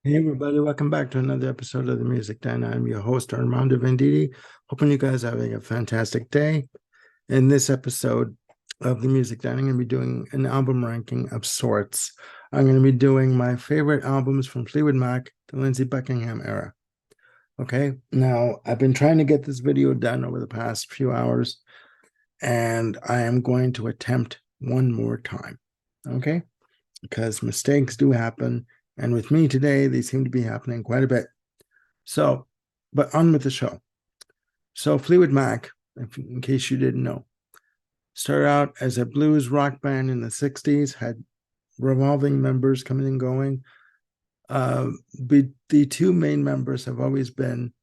Hey everybody, welcome back to another episode of the Music Den. I'm your host Armando Venditti. Hoping you guys are having a fantastic day. In this episode of the Music Den, I'm going to be doing an album ranking of sorts. I'm going to be doing my favorite albums from Fleetwood Mac, the Lindsey Buckingham era. Okay, now I've been trying to get this video done over the past few hours, and I am going to attempt one more time. Okay, because mistakes do happen. And with me today, they seem to be happening quite a bit. So, but on with the show. So, Fleetwood Mac, in case you didn't know, started out as a blues rock band in the 60s, had revolving members coming and going. The two main members have always been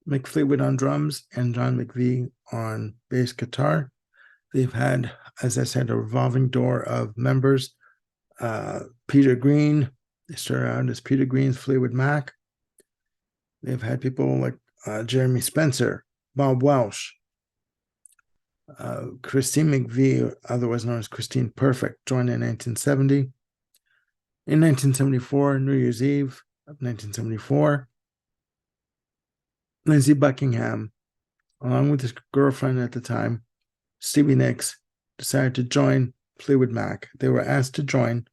Mick Fleetwood on drums and John McVie on bass guitar. They've had, as I said, a revolving door of members. Peter Green, they started out as Peter Green's Fleetwood Mac. They've had people like Jeremy Spencer, Bob Welsh, Christine McVie, otherwise known as Christine Perfect, joined in 1970. In 1974, New Year's Eve of 1974, Lindsey Buckingham, along with his girlfriend at the time, Stevie Nicks, decided to join Fleetwood Mac. They were asked to join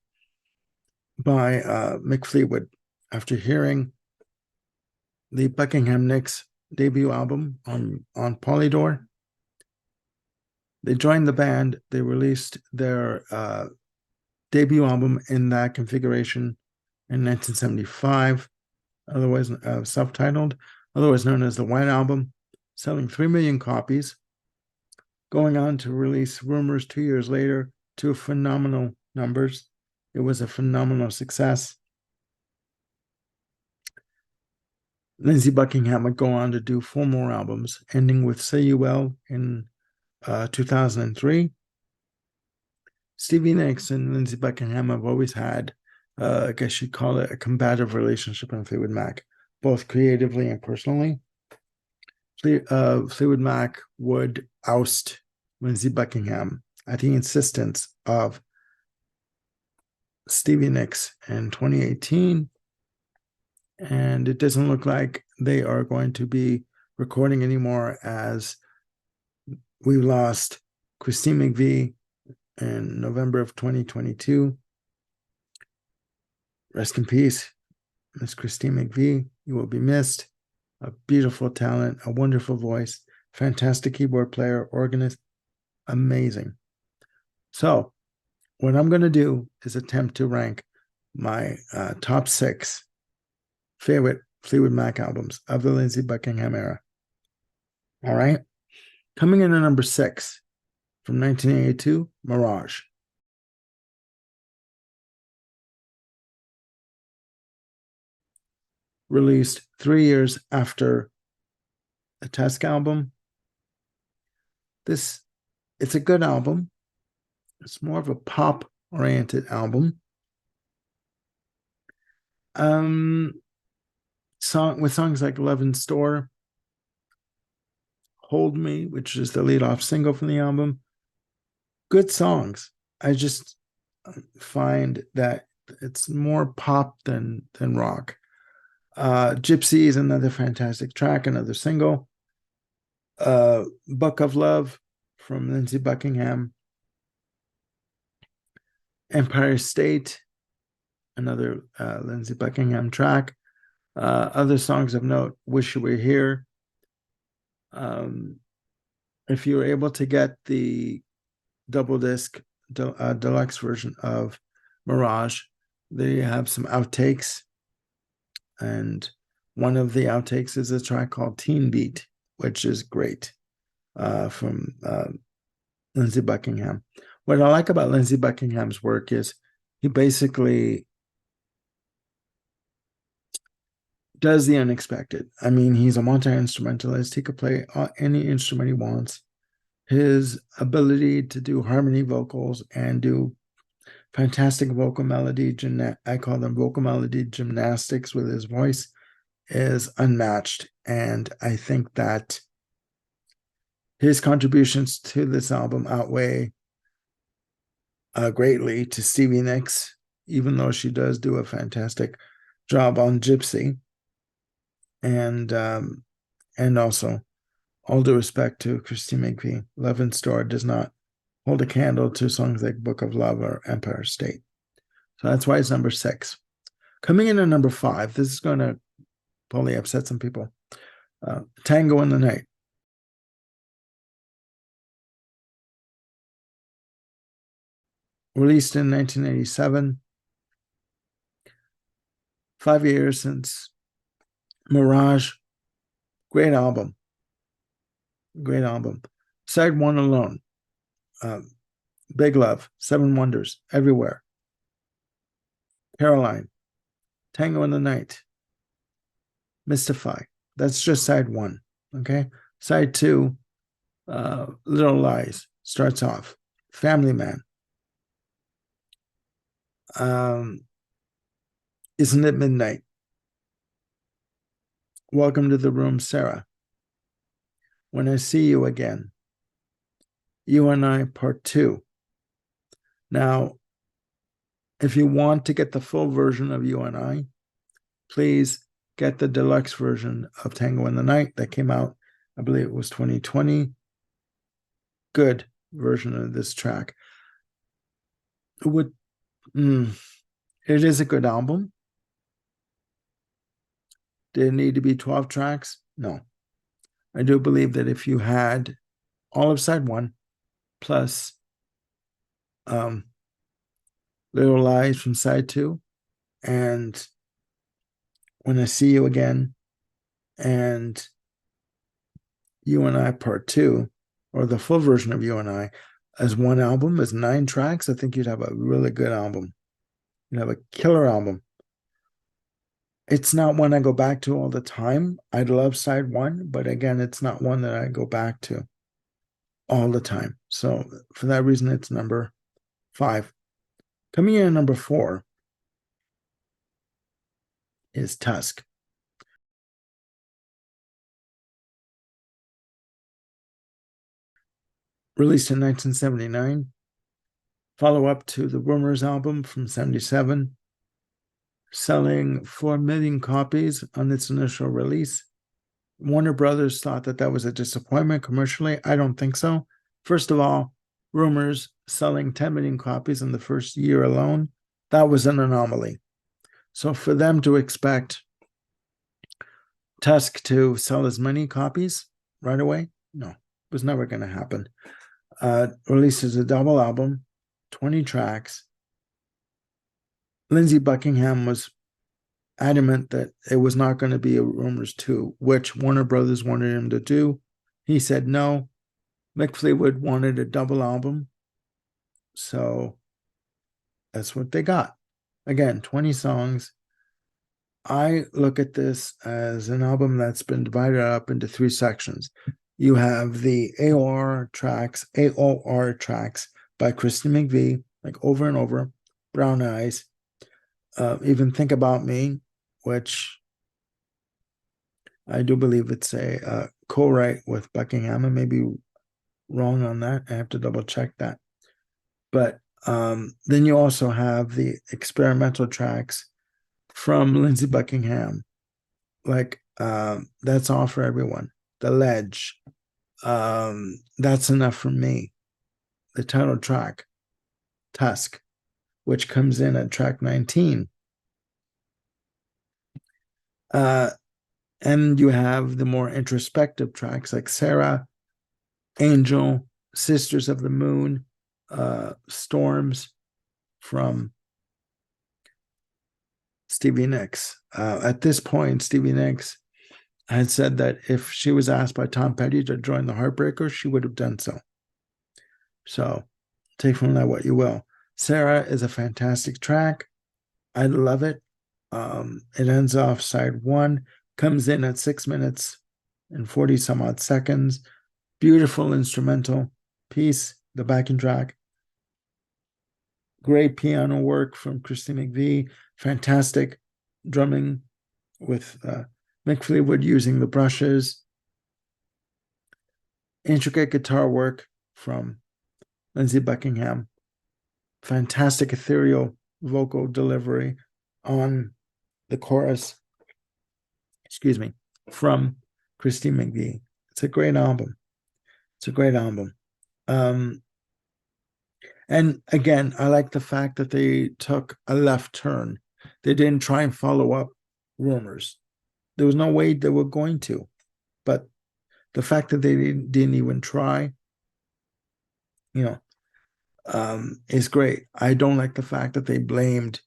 by Mick Fleetwood after hearing the Buckingham Nicks debut album on Polydor. They joined the band. They released their debut album in that configuration in 1975, otherwise self-titled, otherwise known as the White Album, selling 3 million copies, going on to release Rumors 2 years later to phenomenal numbers. It was a phenomenal success. Lindsey Buckingham would go on to do 4 more albums, ending with Say You Will in 2003. Stevie Nicks and Lindsey Buckingham have always had, I guess you'd call it a combative relationship in Fleetwood Mac, both creatively and personally. Fleetwood Mac would oust Lindsey Buckingham at the insistence of Stevie Nicks in 2018. And it doesn't look like they are going to be recording anymore, as we lost Christine McVie in November of 2022. Rest in peace, Miss Christine McVie. You will be missed. A beautiful talent, a wonderful voice, fantastic keyboard player, organist, amazing. So, what I'm going to do is attempt to rank my top 6 favorite Fleetwood Mac albums of the Lindsey Buckingham era. All right. Coming in at number 6 from 1982, Mirage. Released 3 years after the Tusk album. It's a good album. It's more of a pop-oriented album. With songs like Love in Store, Hold Me, which is the lead-off single from the album. Good songs. I just find that it's more pop than rock. Gypsy is another fantastic track, another single. Book of Love from Lindsey Buckingham. Empire State, another Lindsey Buckingham track. Other songs of note, Wish You Were Here. If you were able to get the double disc deluxe version of Mirage, they have some outtakes, and one of the outtakes is a track called Teen Beat, which is great, from Lindsey Buckingham. What I like about Lindsey Buckingham's work is he basically does the unexpected. I mean, he's a multi-instrumentalist. He could play any instrument he wants. His ability to do harmony vocals and do fantastic vocal melody, I call them vocal melody gymnastics with his voice, is unmatched. And I think that his contributions to this album outweigh greatly to Stevie Nicks, even though she does do a fantastic job on Gypsy, and also all due respect to Christine McVie, Love in Store does not hold a candle to songs like Book of Love or Empire State. So that's why it's number 6. Coming in at number 5, this is going to probably upset some people. Tango in the Night. Released in 1987. 5 years since Mirage. Great album. Great album. Side 1 alone. Big Love, 7 Wonders, Everywhere. Caroline, Tango in the Night, Mystify. That's just side 1. Okay. Side 2, Little Lies starts off. Family Man. Isn't It Midnight? Welcome to the Room, Sarah. When I See You Again. You and I, Part 2. Now, if you want to get the full version of You and I, please get the deluxe version of Tango in the Night that came out, I believe it was 2020. Good version of this track. It is a good album. Did it need to be 12 tracks? No. I do believe that if you had all of side 1 plus Little Lies from side 2 and When I See You Again and You and I Part 2, or the full version of You and I, as one album, as 9 tracks, I think you'd have a really good album. You'd have a killer album. It's not one I go back to all the time. I love side 1, but again, it's not one that I go back to all the time. So for that reason, it's number 5. Coming in at number 4 is Tusk. Released in 1979. Follow-up to the Rumors album from 77. Selling 4 million copies on its initial release. Warner Brothers thought that that was a disappointment commercially. I don't think so. First of all, Rumors selling 10 million copies in the first year alone, that was an anomaly. So for them to expect Tusk to sell as many copies right away, no, it was never going to happen. Released as a double album, 20 tracks. Lindsey Buckingham was adamant that it was not going to be a Rumors 2, which Warner Brothers wanted him to do. He said no. Mick Fleetwood wanted a double album, so that's what they got. Again, 20 songs. I look at this as an album that's been divided up into 3 sections. You have the AOR tracks by Christine McVie, like Over and Over, Brown Eyes, even Think About Me, which I do believe it's a co-write with Buckingham. I may be wrong on that. I have to double check that. But then you also have the experimental tracks from Lindsey Buckingham, like That's All for Everyone, The Ledge, That's Enough for Me, the title track, Tusk, which comes in at track 19. And you have the more introspective tracks like Sarah, Angel, Sisters of the Moon, Storms from Stevie Nicks. At this point, Stevie Nicks had said that if she was asked by Tom Petty to join the Heartbreakers, she would have done so. So take from that what you will. Sarah is a fantastic track. I love it. It ends off side 1, comes in at 6 minutes and 40 some odd seconds. Beautiful instrumental piece, the backing track. Great piano work from Christine McVie. Fantastic drumming with Mick Fleetwood using the brushes. Intricate guitar work from Lindsey Buckingham. Fantastic ethereal vocal delivery on the chorus, excuse me, from Christine McVie. It's a great album. It's a great album. And again, I like the fact that they took a left turn. They didn't try and follow up Rumors. There was no way they were going to. But the fact that they didn't even try, you know, is great. I don't like the fact that they blamed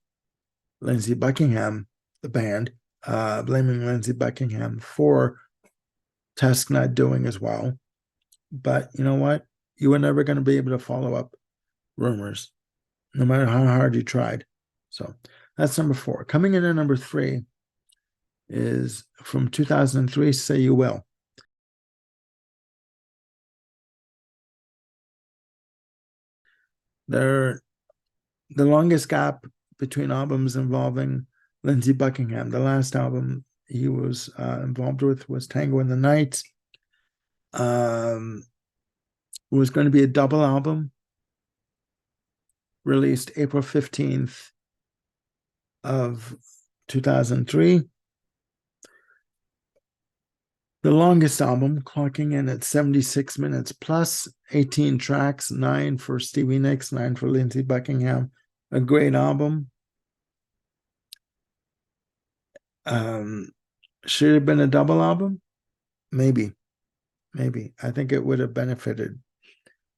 Lindsey Buckingham, the band, blaming Lindsey Buckingham for Tusk not doing as well. But you know what? You were never going to be able to follow up Rumors, no matter how hard you tried. So that's number 4. Coming in at number 3 is from 2003, Say You Will. They're the longest gap between albums involving Lindsey Buckingham. The last album he was involved with was Tango in the Night. It was going to be a double album released April 15th of 2003. The longest album, clocking in at 76 minutes plus 18 tracks, 9 for Stevie Nicks, 9 for Lindsey Buckingham. A great album. Should it have been a double album? Maybe. I think it would have benefited.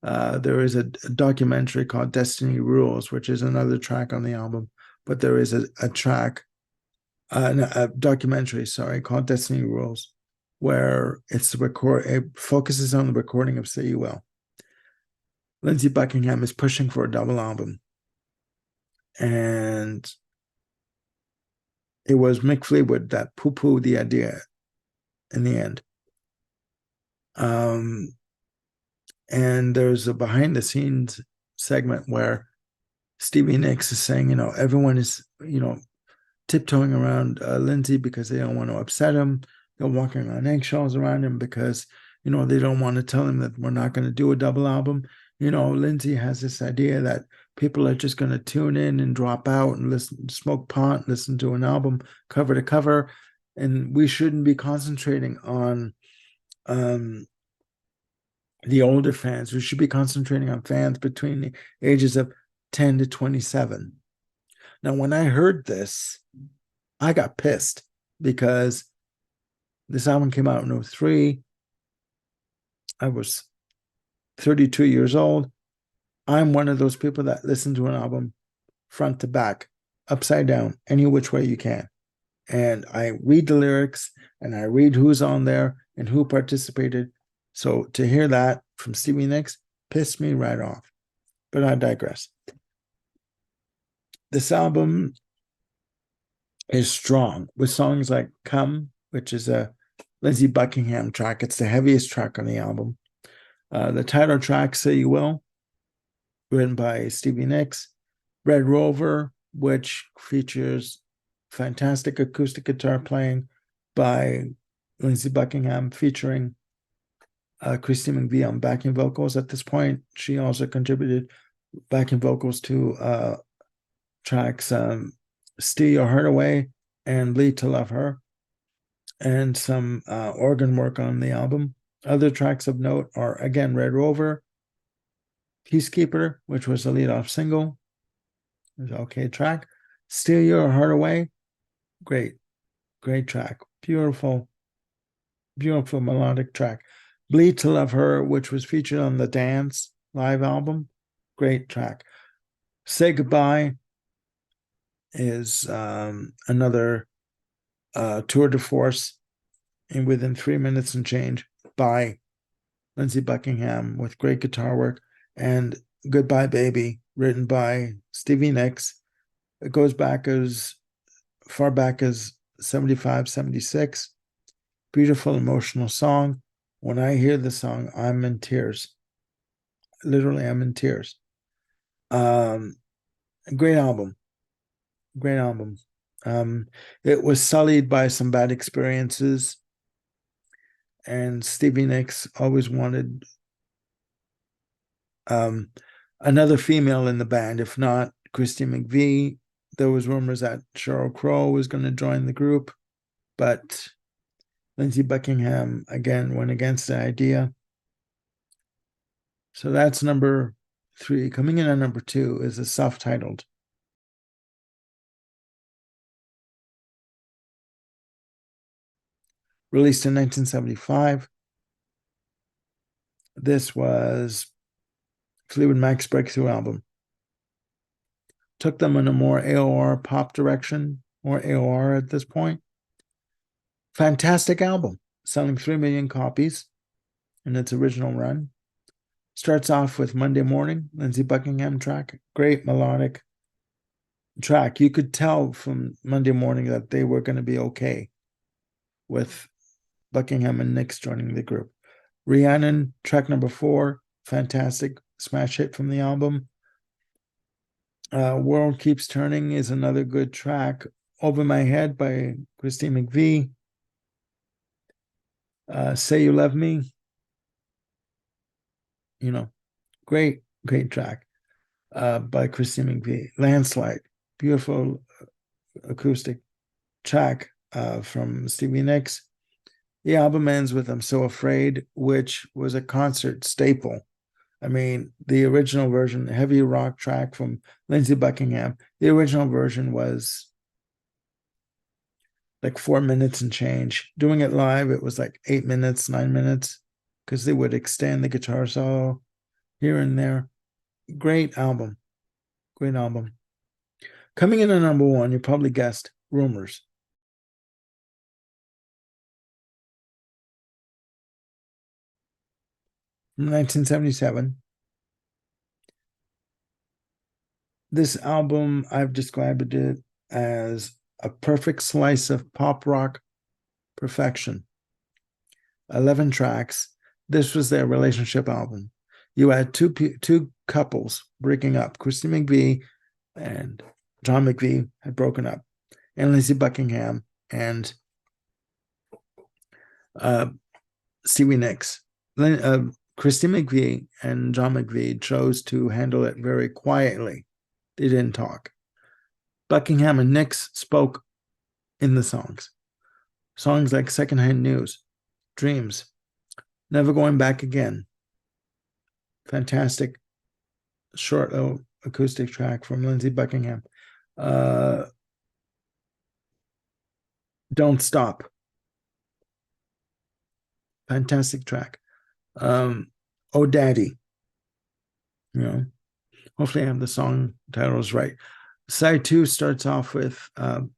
There is a documentary called Destiny Rules, which is another track on the album, but there is a track, a documentary, called Destiny Rules, where it focuses on the recording of Say You Will. Lindsey Buckingham is pushing for a double album, and it was Mick Fleetwood that poo-pooed the idea in the end. And there's a behind-the-scenes segment where Stevie Nicks is saying, everyone is, tiptoeing around Lindsey because they don't want to upset him. They're walking on eggshells around him because, they don't want to tell him that we're not going to do a double album. Lindsey has this idea that people are just going to tune in and drop out and listen, smoke pot, listen to an album cover to cover. And we shouldn't be concentrating on the older fans. We should be concentrating on fans between the ages of 10 to 27. Now, when I heard this, I got pissed because this album came out in 2003. I was 32 years old. I'm one of those people that listen to an album front to back, upside down, any which way you can. And I read the lyrics and I read who's on there and who participated. So to hear that from Stevie Nicks pissed me right off. But I digress. This album is strong with songs like Come, which is a Lindsey Buckingham track. It's the heaviest track on the album. The title track, Say You Will, written by Stevie Nicks. Red Rover, which features fantastic acoustic guitar playing by Lindsey Buckingham, featuring Christine McVie on backing vocals. At this point, she also contributed backing vocals to tracks Steal Your Heart Away and Bleed to Love Her, and some organ work on the album. Other tracks of note are, again, Red Rover, Peacekeeper, which was the lead-off single. It was an okay track. Steal Your Heart Away, great track. Beautiful melodic track. Bleed to Love Her, which was featured on the Dance live album, great track. Say Goodbye is another tour de force and within 3 minutes and change by Lindsey Buckingham with great guitar work. And Goodbye Baby, written by Stevie Nicks. It goes back as far back as 75, 76. Beautiful, emotional song. When I hear the song, I'm in tears. Literally, I'm in tears. Great album. It was sullied by some bad experiences, and Stevie Nicks always wanted another female in the band, if not Christine McVie. there was rumors that Sheryl Crow was going to join the group, but Lindsey Buckingham again went against the idea. So that's number 3. Coming in at number 2 is a self-titled. Released in 1975. This was Fleetwood Mac's breakthrough album. Took them in a more AOR pop direction, more AOR at this point. Fantastic album, selling 3 million copies in its original run. Starts off with Monday Morning, Lindsey Buckingham track. Great melodic track. You could tell from Monday Morning that they were going to be okay with Buckingham and Nicks joining the group. Rhiannon, track number 4, fantastic smash hit from the album. World Keeps Turning is another good track. Over My Head by Christine McVie. Say You Love Me. Great track by Christine McVie. Landslide, beautiful acoustic track from Stevie Nicks. The album ends with I'm So Afraid, which was a concert staple. I mean, the original version, heavy rock track from Lindsey Buckingham, the original version was like 4 minutes and change. Doing it live, it was like 8 minutes, 9 minutes, because they would extend the guitar solo here and there. Great album. Great album. Coming in at number 1, you probably guessed, Rumors. From 1977. This album, I've described it as a perfect slice of pop rock perfection. 11 tracks. This was their relationship album. You had two couples breaking up. Christine McVie and John McVie had broken up, and Lindsey Buckingham and Stevie Nicks. Christine McVie and John McVie chose to handle it very quietly. They didn't talk. Buckingham and Nicks spoke in the songs. Songs like Secondhand News, Dreams, Never Going Back Again. Fantastic short little acoustic track from Lindsey Buckingham. Don't Stop. Fantastic track. Oh Daddy. Hopefully I have the song titles right. Side 2 starts off with The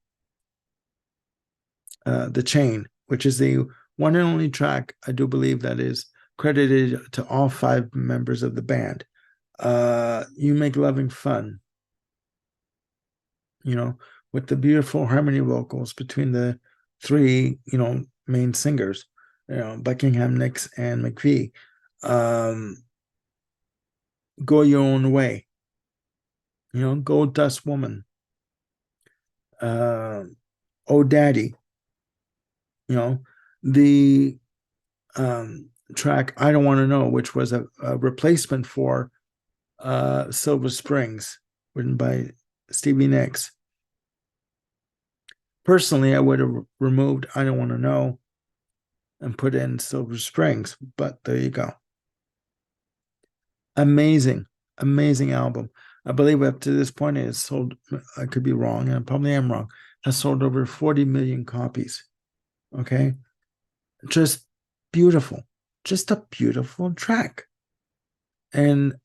Chain, which is the one and only track, I do believe, that is credited to all 5 members of the band. You Make Loving Fun, with the beautiful harmony vocals between the 3, main singers, Buckingham, Nicks, and McVie. Go Your Own Way, Gold Dust Woman, Oh Daddy, the track I Don't Want to Know, which was a replacement for Silver Springs, written by Stevie Nicks. Personally, I would have removed I Don't Want to Know and put in Silver Springs, but there you go. Amazing album. I believe up to this point it has sold, I could be wrong, and I probably am wrong, has sold over 40 million copies. Okay? Just beautiful. Just a beautiful track. And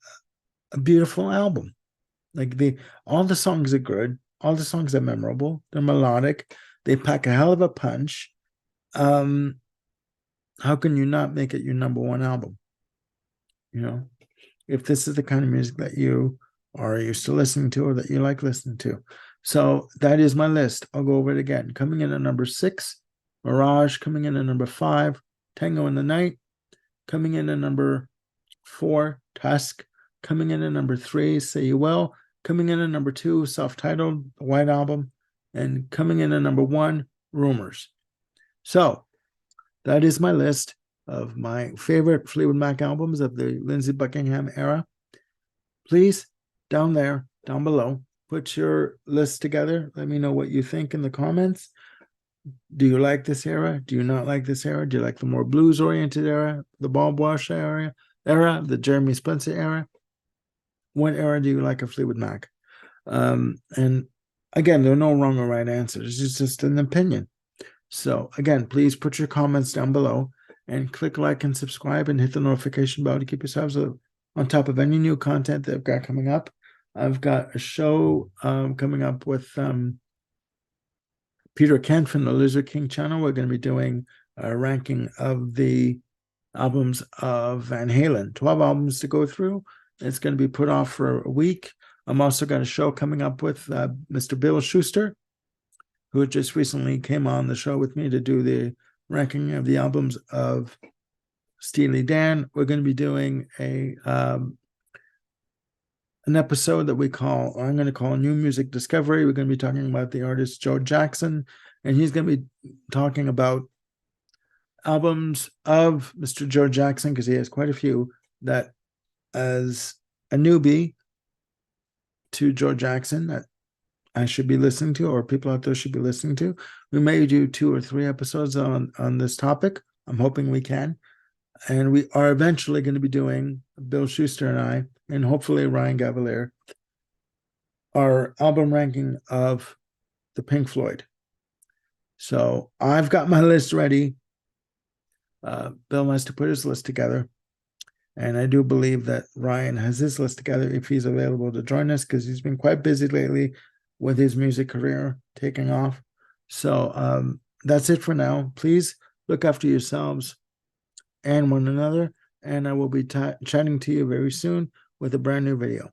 a beautiful album. Like all the songs are good. All the songs are memorable. They're melodic. They pack a hell of a punch. How can you not make it your number 1 album? If this is the kind of music that you are used to listening to or that you like listening to. So that is my list. I'll go over it again. Coming in at number 6, Mirage. Coming in at number 5, Tango in the Night. Coming in at number 4, Tusk. Coming in at number 3, Say You Will. Coming in at number 2, self-titled, the White Album. And coming in at number 1, Rumors. So that is my list of my favorite Fleetwood Mac albums of the Lindsey Buckingham era. Please, down below, put your list together. Let me know what you think in the comments. Do you like this era? Do you not like this era? Do you like the more blues-oriented era, the Bob Wash era, the Jeremy Spencer era? What era do you like of Fleetwood Mac? And again, there are no wrong or right answers. It's just an opinion. So again, please put your comments down below and click like and subscribe and hit the notification bell to keep yourselves on top of any new content that I've got coming up. I've got a show coming up with Peter Kent from the Lizard King channel. We're going to be doing a ranking of the albums of Van Halen, 12 albums to go through. It's going to be put off for a week. I'm also got a show coming up with Mr. Bill Schuster, who just recently came on the show with me to do the ranking of the albums of Steely Dan. We're going to be doing an episode that I'm going to call New Music Discovery. We're going to be talking about the artist Joe Jackson, and he's going to be talking about albums of Mr. Joe Jackson, because he has quite a few that, as a newbie to Joe Jackson, that I should be listening to, or people out there should be listening to. We may do 2 or 3 episodes on this topic. I'm hoping we can. And we are eventually going to be doing, Bill Schuster and I, and hopefully Ryan Gavalier, our album ranking of the Pink Floyd. So I've got my list ready. Bill has to put his list together. And I do believe that Ryan has his list together if he's available to join us, because he's been quite busy lately with his music career taking off. So that's it for now. Please look after yourselves and one another. And I will be chatting to you very soon with a brand new video.